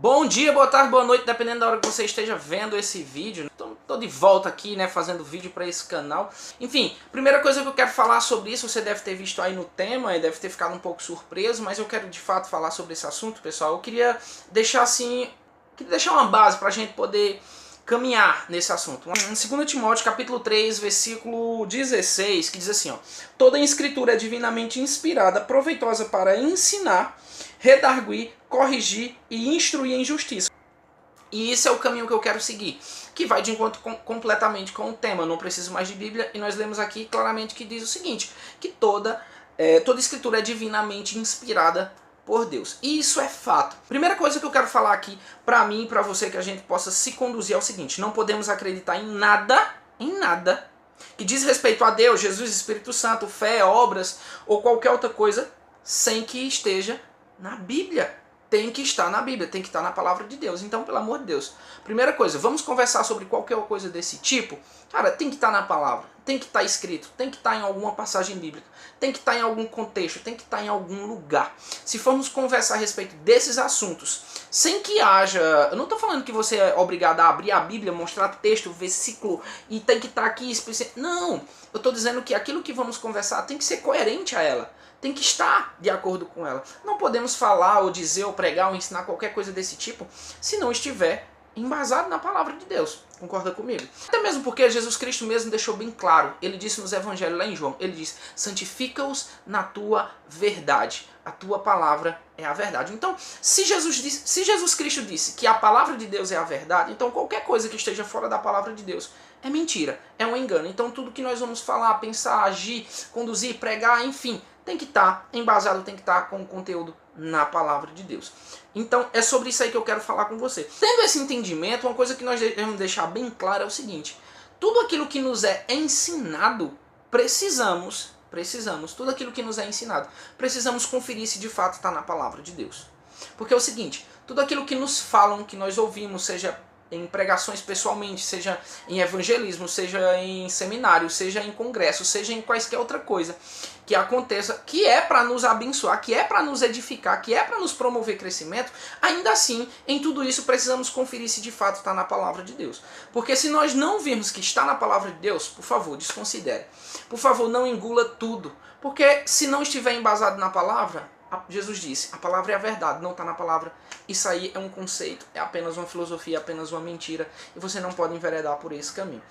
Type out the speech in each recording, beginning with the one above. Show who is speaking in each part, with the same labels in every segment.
Speaker 1: Bom dia, boa tarde, boa noite, dependendo da hora que você esteja vendo esse vídeo. Tô de volta aqui, né, fazendo vídeo para esse canal. Enfim, primeira coisa que eu quero falar sobre isso, você deve ter visto aí no tema e deve ter ficado um pouco surpreso, mas eu quero de fato falar sobre esse assunto, pessoal. Eu queria deixar uma base para a gente poder caminhar nesse assunto. Em 2 Timóteo capítulo 3, versículo 16, que diz assim, ó: toda a escritura é divinamente inspirada, proveitosa para ensinar, redarguir, corrigir e instruir em justiça. E esse é o caminho que eu quero seguir, que vai de encontro completamente com o tema. Não preciso mais de Bíblia, e nós lemos aqui claramente que diz o seguinte, que toda escritura é divinamente inspirada por Deus. E isso é fato. Primeira coisa que eu quero falar aqui para mim e para você, que a gente possa se conduzir, é o seguinte: não podemos acreditar em nada que diz respeito a Deus, Jesus, Espírito Santo, fé, obras ou qualquer outra coisa sem que esteja na Bíblia. Tem que estar na Bíblia, tem que estar na palavra de Deus. Então, pelo amor de Deus, primeira coisa, vamos conversar sobre qualquer coisa desse tipo? Cara, tem que estar na palavra, tem que estar escrito, tem que estar em alguma passagem bíblica, tem que estar em algum contexto, tem que estar em algum lugar. Se formos conversar a respeito desses assuntos, sem que haja... Eu não estou falando que você é obrigado a abrir a Bíblia, mostrar texto, versículo, e tem que estar aqui... Não, eu estou dizendo que aquilo que vamos conversar tem que ser coerente a ela. Tem que estar de acordo com ela. Não podemos falar, ou dizer, ou pregar, ou ensinar qualquer coisa desse tipo se não estiver embasado na palavra de Deus. Concorda comigo? Até mesmo porque Jesus Cristo mesmo deixou bem claro. Ele disse nos evangelhos lá em João, ele diz: santifica-os na tua verdade. A tua palavra é a verdade. Então, se Jesus Cristo disse que a palavra de Deus é a verdade, então qualquer coisa que esteja fora da palavra de Deus é mentira, é um engano. Então tudo que nós vamos falar, pensar, agir, conduzir, pregar, enfim, tem que estar embasado, tem que estar com o conteúdo na palavra de Deus. Então é sobre isso aí que eu quero falar com você. Tendo esse entendimento, uma coisa que nós devemos deixar bem clara é o seguinte: tudo aquilo que nos é ensinado, precisamos, tudo aquilo que nos é ensinado, precisamos conferir se de fato está na palavra de Deus. Porque é o seguinte, tudo aquilo que nos falam, que nós ouvimos, seja em pregações pessoalmente, seja em evangelismo, seja em seminário, seja em congresso, seja em quaisquer outra coisa que aconteça, que é para nos abençoar, que é para nos edificar, que é para nos promover crescimento, ainda assim, em tudo isso precisamos conferir se de fato está na palavra de Deus. Porque se nós não virmos que está na palavra de Deus, por favor, desconsidere. Por favor, não engula tudo. Porque se não estiver embasado na palavra, Jesus disse, a palavra é a verdade, não está na palavra. Isso aí é um conceito, é apenas uma filosofia, é apenas uma mentira, e você não pode enveredar por esse caminho.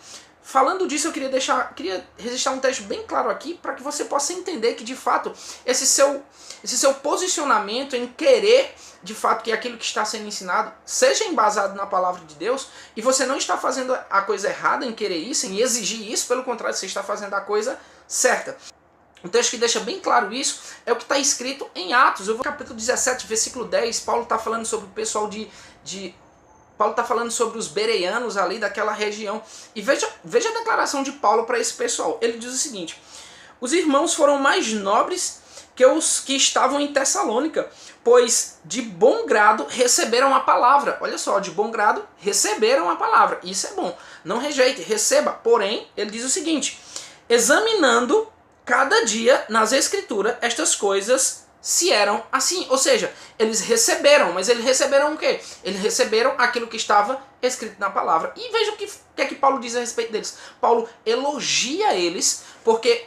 Speaker 1: Falando disso, eu queria registrar um texto bem claro aqui, para que você possa entender que, de fato, esse seu posicionamento em querer, de fato, que aquilo que está sendo ensinado seja embasado na palavra de Deus, e você não está fazendo a coisa errada em querer isso, em exigir isso, pelo contrário, você está fazendo a coisa certa. Um texto que deixa bem claro isso é o que está escrito em Atos. Eu vou no capítulo 17, versículo 10. Paulo está falando sobre o pessoal Paulo está falando sobre os bereanos ali daquela região. E veja a declaração de Paulo para esse pessoal. Ele diz o seguinte: os irmãos foram mais nobres que os que estavam em Tessalônica, pois de bom grado receberam a palavra. Olha só, de bom grado receberam a palavra. Isso é bom. Não rejeite, receba. Porém, ele diz o seguinte: examinando cada dia nas escrituras estas coisas se eram assim. Ou seja, eles receberam, mas eles receberam o quê? Eles receberam aquilo que estava escrito na palavra. E veja o que é que Paulo diz a respeito deles. Paulo elogia eles, porque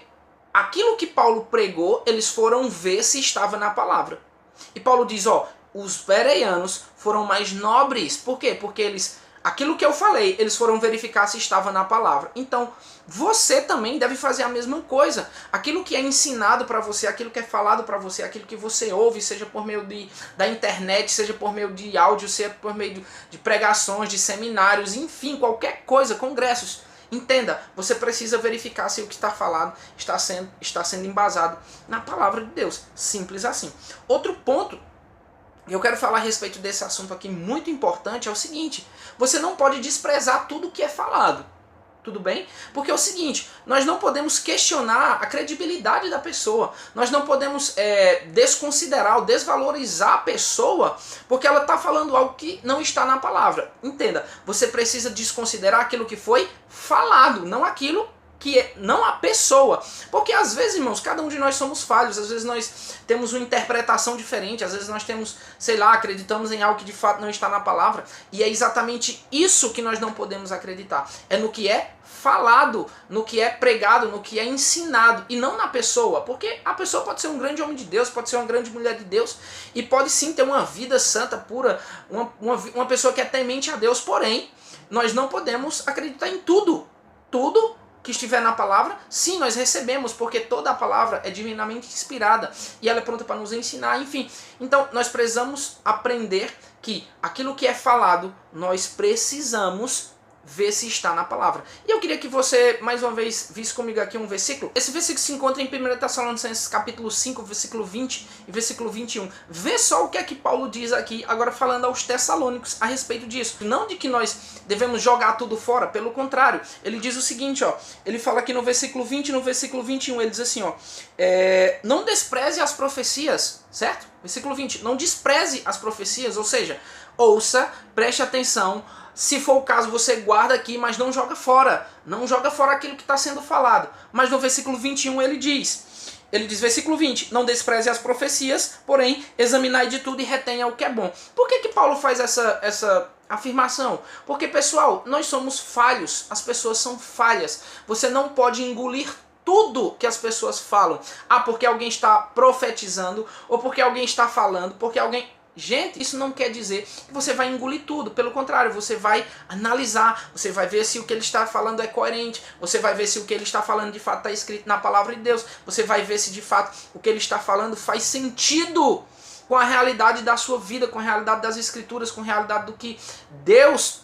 Speaker 1: aquilo que Paulo pregou, eles foram ver se estava na palavra. E Paulo diz, ó, os bereanos foram mais nobres. Por quê? Porque aquilo que eu falei, eles foram verificar se estava na palavra. Então, você também deve fazer a mesma coisa. Aquilo que é ensinado para você, aquilo que é falado para você, aquilo que você ouve, seja por meio da internet, seja por meio de áudio, seja por meio de pregações, de seminários, enfim, qualquer coisa, congressos. Entenda, você precisa verificar se o que está falado está sendo embasado na palavra de Deus. Simples assim. Outro ponto eu quero falar a respeito desse assunto aqui muito importante é o seguinte: você não pode desprezar tudo que é falado, tudo bem? Porque é o seguinte, nós não podemos questionar a credibilidade da pessoa, nós não podemos desconsiderar ou desvalorizar a pessoa porque ela está falando algo que não está na palavra. Entenda, você precisa desconsiderar aquilo que foi falado, não aquilo não a pessoa. Porque às vezes, irmãos, cada um de nós somos falhos, às vezes nós temos uma interpretação diferente, às vezes nós temos, sei lá, acreditamos em algo que de fato não está na palavra, e é exatamente isso que nós não podemos acreditar. É no que é falado, no que é pregado, no que é ensinado, e não na pessoa, porque a pessoa pode ser um grande homem de Deus, pode ser uma grande mulher de Deus, e pode sim ter uma vida santa, pura, uma pessoa que é temente a Deus, porém, nós não podemos acreditar em tudo que estiver na palavra. Sim, nós recebemos, porque toda a palavra é divinamente inspirada e ela é pronta para nos ensinar, enfim. Então, nós precisamos aprender que aquilo que é falado, nós precisamos ver se está na palavra. E eu queria que você, mais uma vez, visse comigo aqui um versículo. Esse versículo se encontra em 1 Tessalonicenses capítulo 5, versículo 20 e versículo 21. Vê só o que é que Paulo diz aqui, agora falando aos Tessalônicos a respeito disso. Não de que nós devemos jogar tudo fora, pelo contrário. Ele diz o seguinte, ó. Ele fala aqui no versículo 20 e no versículo 21, ele diz assim, ó. Não despreze as profecias, certo? Versículo 20. Não despreze as profecias, ou seja, ouça, preste atenção. Se for o caso, você guarda aqui, mas não joga fora. Não joga fora aquilo que está sendo falado. Mas no versículo 21 ele diz, versículo 20, não despreze as profecias, porém, examinai de tudo e retenha o que é bom. Por que Paulo faz essa afirmação? Porque, pessoal, nós somos falhos, as pessoas são falhas. Você não pode engolir tudo que as pessoas falam. Porque alguém está profetizando, ou porque alguém está falando, porque alguém... Gente, isso não quer dizer que você vai engolir tudo. Pelo contrário, você vai analisar, você vai ver se o que ele está falando é coerente, você vai ver se o que ele está falando de fato está escrito na palavra de Deus, você vai ver se de fato o que ele está falando faz sentido com a realidade da sua vida, com a realidade das escrituras, com a realidade do que Deus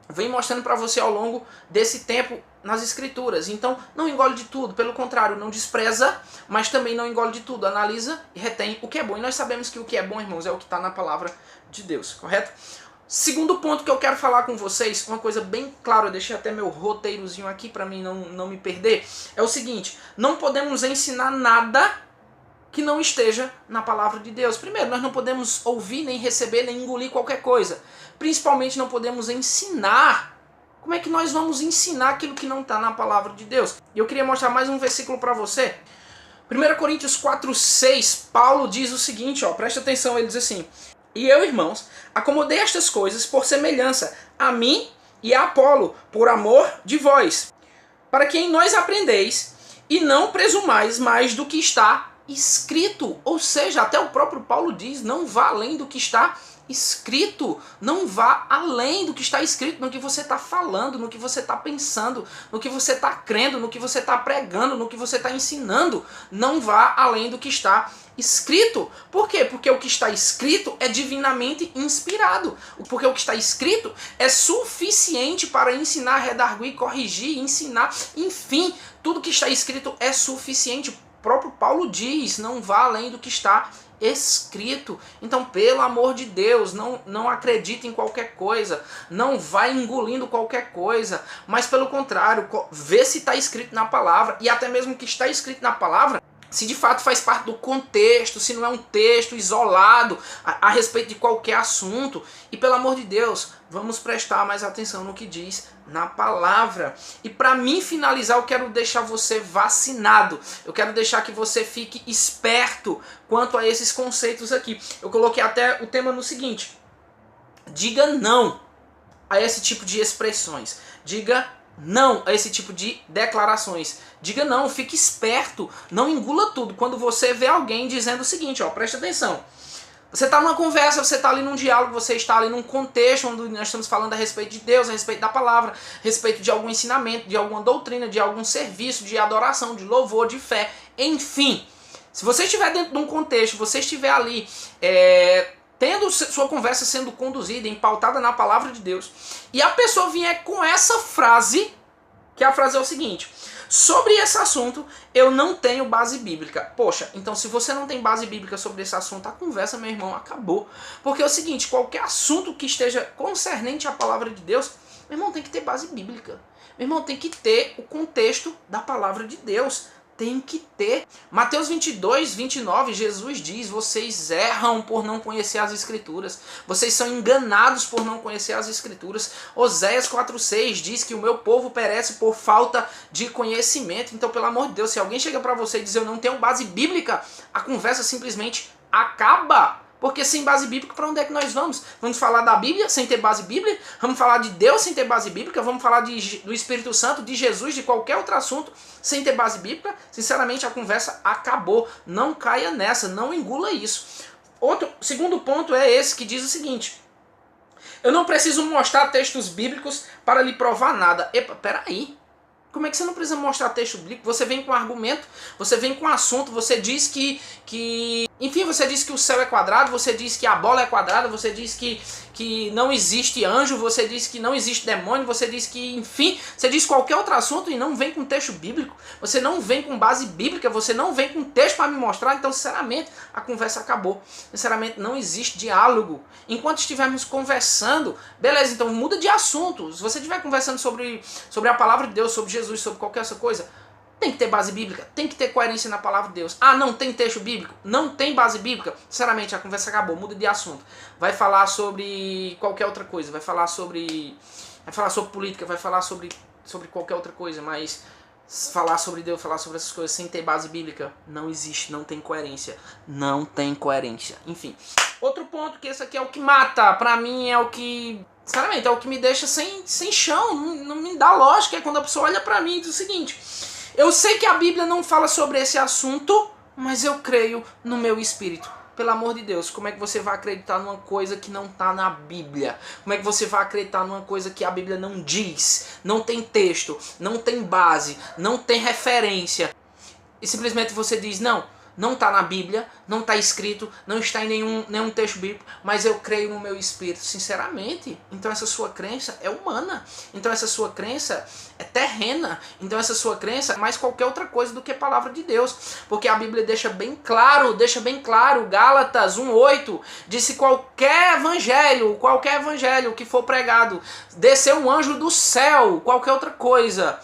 Speaker 1: vem mostrando para você ao longo desse tempo nas escrituras. Então, não engole de tudo, pelo contrário, não despreza, mas também não engole de tudo. Analisa e retém o que é bom. E nós sabemos que o que é bom, irmãos, é o que está na palavra de Deus, correto? Segundo ponto que eu quero falar com vocês, uma coisa bem clara, eu deixei até meu roteirozinho aqui para mim não me perder, é o seguinte: não podemos ensinar nada que não esteja na palavra de Deus. Primeiro, nós não podemos ouvir, nem receber, nem engolir qualquer coisa. Principalmente não podemos ensinar. Como é que nós vamos ensinar aquilo que não está na palavra de Deus? E eu queria mostrar mais um versículo para você. 1 Coríntios 4:6, Paulo diz o seguinte, ó, presta atenção, ele diz assim: e eu, irmãos, acomodei estas coisas por semelhança a mim e a Apolo, por amor de vós, para que em nós aprendeis e não presumais mais do que está escrito. Ou seja, até o próprio Paulo diz, não vá além do que está escrito, não vá além do que está escrito, no que você está falando, no que você está pensando, no que você está crendo, no que você está pregando, no que você está ensinando. Não vá além do que está escrito. Por quê? Porque o que está escrito é divinamente inspirado. Porque o que está escrito é suficiente para ensinar, redarguir, corrigir, ensinar, enfim, tudo que está escrito é suficiente. O próprio Paulo diz, não vá além do que está escrito. Então, pelo amor de Deus, não acredite em qualquer coisa, não vá engolindo qualquer coisa, mas pelo contrário, vê se está escrito na palavra, e até mesmo o que está escrito na palavra, se de fato faz parte do contexto, se não é um texto isolado a respeito de qualquer assunto. E pelo amor de Deus, vamos prestar mais atenção no que diz na palavra. E para mim finalizar, eu quero deixar você vacinado. Eu quero deixar que você fique esperto quanto a esses conceitos aqui. Eu coloquei até o tema no seguinte: diga não a esse tipo de expressões. Diga não a esse tipo de declarações. Diga não, fique esperto, não engula tudo. Quando você vê alguém dizendo o seguinte, ó, presta atenção. Você está numa conversa, você está ali num diálogo, você está ali num contexto onde nós estamos falando a respeito de Deus, a respeito da palavra, a respeito de algum ensinamento, de alguma doutrina, de algum serviço, de adoração, de louvor, de fé, enfim. Se você estiver dentro de um contexto, você estiver ali tendo sua conversa sendo conduzida, empautada na palavra de Deus, e a pessoa vier com essa frase, que a frase é o seguinte: sobre esse assunto eu não tenho base bíblica. Poxa, então se você não tem base bíblica sobre esse assunto, a conversa, meu irmão, acabou. Porque é o seguinte, qualquer assunto que esteja concernente à palavra de Deus, meu irmão, tem que ter base bíblica. Meu irmão, tem que ter o contexto da palavra de Deus. Tem que ter. Mateus 22, 29, Jesus diz, vocês erram por não conhecer as Escrituras. Vocês são enganados por não conhecer as Escrituras. Oséias 4,6 diz que o meu povo perece por falta de conhecimento. Então, pelo amor de Deus, se alguém chega para você e diz eu não tenho base bíblica, a conversa simplesmente acaba. Porque sem base bíblica, para onde é que nós vamos? Vamos falar da Bíblia sem ter base bíblica? Vamos falar de Deus sem ter base bíblica? Vamos falar do Espírito Santo, de Jesus, de qualquer outro assunto sem ter base bíblica? Sinceramente, a conversa acabou. Não caia nessa, não engula isso. Segundo ponto é esse, que diz o seguinte: eu não preciso mostrar textos bíblicos para lhe provar nada. Epa, peraí. Como é que você não precisa mostrar texto bíblico? Você vem com argumento, você vem com assunto, você diz enfim, você diz que o céu é quadrado, você diz que a bola é quadrada, você diz que não existe anjo, você diz que não existe demônio, você diz que, enfim, você diz qualquer outro assunto e não vem com texto bíblico, você não vem com base bíblica, você não vem com texto para me mostrar. Então, sinceramente, a conversa acabou. Sinceramente, não existe diálogo. Enquanto estivermos conversando, beleza, então muda de assunto. Se você estiver conversando sobre a palavra de Deus, sobre Jesus, sobre qualquer outra coisa, tem que ter base bíblica, tem que ter coerência na palavra de Deus. Ah, não tem texto bíblico, não tem base bíblica. Sinceramente, a conversa acabou, muda de assunto. Vai falar sobre qualquer outra coisa, vai falar sobre política, vai falar sobre qualquer outra coisa, mas falar sobre Deus, falar sobre essas coisas sem ter base bíblica, não existe, não tem coerência. Não tem coerência. Enfim, outro ponto, que esse aqui é o que mata, pra mim é o que, sinceramente, é o que me deixa sem chão, não me dá lógica, é quando a pessoa olha pra mim e diz o seguinte: eu sei que a Bíblia não fala sobre esse assunto, mas eu creio no meu espírito. Pelo amor de Deus, como é que você vai acreditar numa coisa que não está na Bíblia? Como é que você vai acreditar numa coisa que a Bíblia não diz? Não tem texto, não tem base, não tem referência. E simplesmente você diz, não está na Bíblia, não está escrito, não está em nenhum texto bíblico, mas eu creio no meu espírito. Sinceramente, então essa sua crença é humana. Então essa sua crença é terrena. Então essa sua crença é mais qualquer outra coisa do que a palavra de Deus. Porque a Bíblia deixa bem claro, Gálatas 1:8, disse qualquer evangelho que for pregado, descer um anjo do céu, qualquer outra coisa,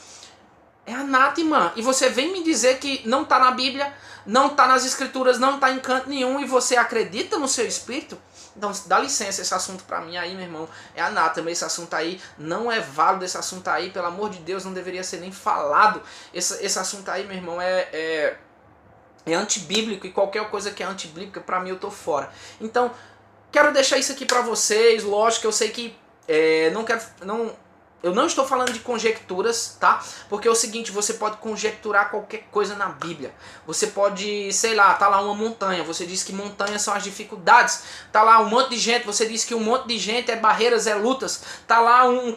Speaker 1: é anátema. E você vem me dizer que não está na Bíblia, não está nas Escrituras, não está em canto nenhum, e você acredita no seu espírito? Então, dá licença, esse assunto pra mim aí, meu irmão, é anátema. Esse assunto aí não é válido, esse assunto aí, pelo amor de Deus, não deveria ser nem falado. Esse assunto aí, meu irmão, é antibíblico, e qualquer coisa que é antibíblica, pra mim, eu tô fora. Então, quero deixar isso aqui pra vocês. Lógico que eu sei que eu não estou falando de conjecturas, tá? Porque é o seguinte, você pode conjecturar qualquer coisa na Bíblia. Você pode, sei lá, tá lá uma montanha, você diz que montanhas são as dificuldades. Tá lá um monte de gente, você diz que um monte de gente é barreiras, é lutas. Tá lá meu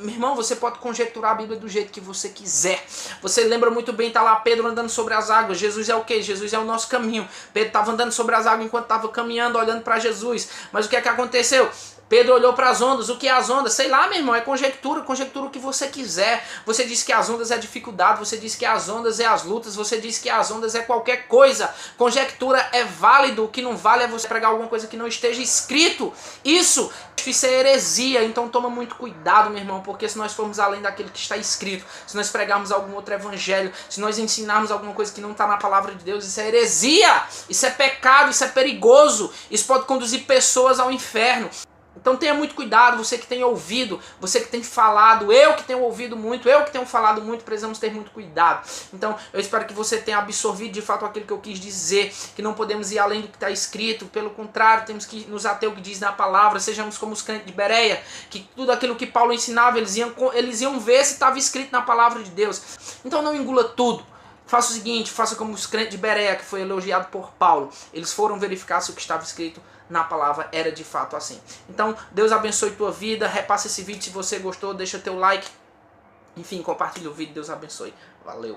Speaker 1: irmão, você pode conjecturar a Bíblia do jeito que você quiser. Você lembra muito bem, tá lá Pedro andando sobre as águas. Jesus é o quê? Jesus é o nosso caminho. Pedro estava andando sobre as águas enquanto estava caminhando, olhando para Jesus. Mas o que é que aconteceu? Pedro olhou para as ondas. O que é as ondas? Sei lá, meu irmão, é conjectura o que você quiser. Você diz que as ondas é dificuldade, você diz que as ondas é as lutas, você diz que as ondas é qualquer coisa. Conjectura é válido, o que não vale é você pregar alguma coisa que não esteja escrito. Isso é heresia, então toma muito cuidado, meu irmão, porque se nós formos além daquilo que está escrito, se nós pregarmos algum outro evangelho, se nós ensinarmos alguma coisa que não está na palavra de Deus, isso é heresia, isso é pecado, isso é perigoso, isso pode conduzir pessoas ao inferno. Então tenha muito cuidado, você que tem ouvido, você que tem falado, eu que tenho ouvido muito, eu que tenho falado muito, precisamos ter muito cuidado. Então eu espero que você tenha absorvido de fato aquilo que eu quis dizer, que não podemos ir além do que está escrito, pelo contrário, temos que nos ater ao que diz na palavra, sejamos como os crentes de Bereia, que tudo aquilo que Paulo ensinava, eles iam ver se estava escrito na palavra de Deus. Então não engula tudo. Faça o seguinte, faça como os crentes de Bereia, que foi elogiado por Paulo. Eles foram verificar se o que estava escrito na palavra era de fato assim. Então, Deus abençoe tua vida. Repassa esse vídeo se você gostou, deixa teu like. Enfim, compartilha o vídeo. Deus abençoe. Valeu.